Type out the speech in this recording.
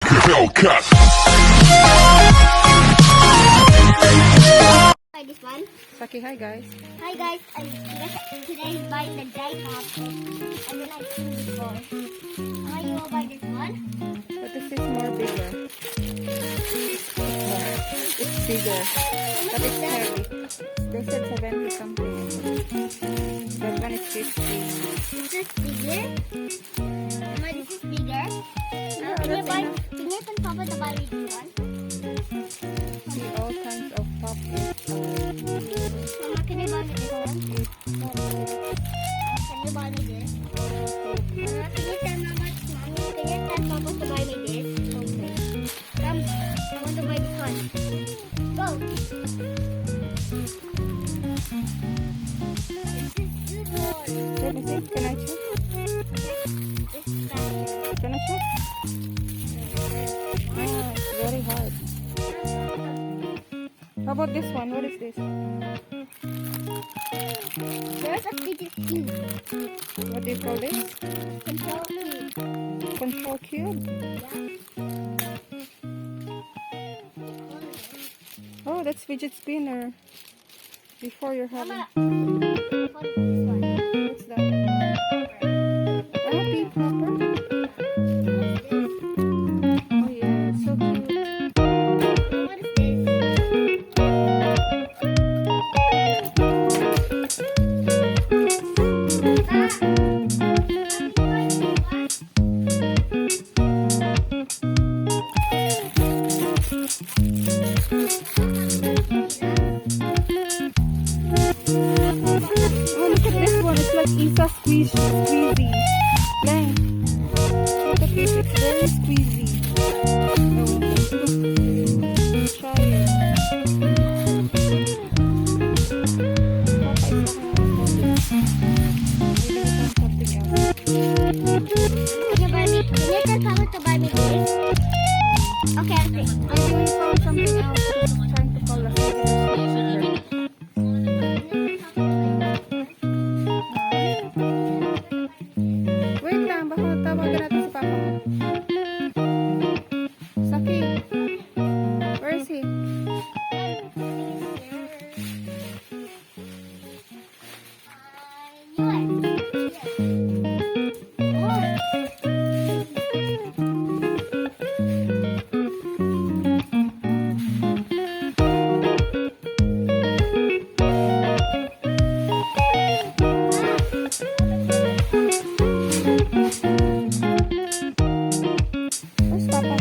Hellcat. Try this one. Saki, hi guys. Hi guys, today is buying the dry pop and then I see this one. You will buy this one? But this is more bigger. It's bigger. But it's heavy. They said 70 something. That one is 50. This is bigger. Mama, this is bigger. Can you send Papa to buy me this one? See all kinds of pop. Mama, can you buy me this one? Can you buy me this? Mama, can you tell Mama, Mommy, can you tell Papa to buy me this? Okay. Come, I want to buy this one. Go. Let me see. Can I check? Can I check? Ah, it's very hard. How about this one? What is this? There's a fidget cube. What do you call this? Control cube. Control cube? Oh, that's fidget spinner. Before you're having... Mama, What's that? Ah, pink popper? Oh yeah, it's so cute. what is this? Oh, look at this one. It's like Isa squeezy. Dang. Look at this. It's very squeezy. Try it. Can you tell Papa to buy me this? Okay, okay. I really found something else. I'm trying to call us. Wait lang, baka tawagan natin si Papa mo. Saki, where is he? Where's Papa?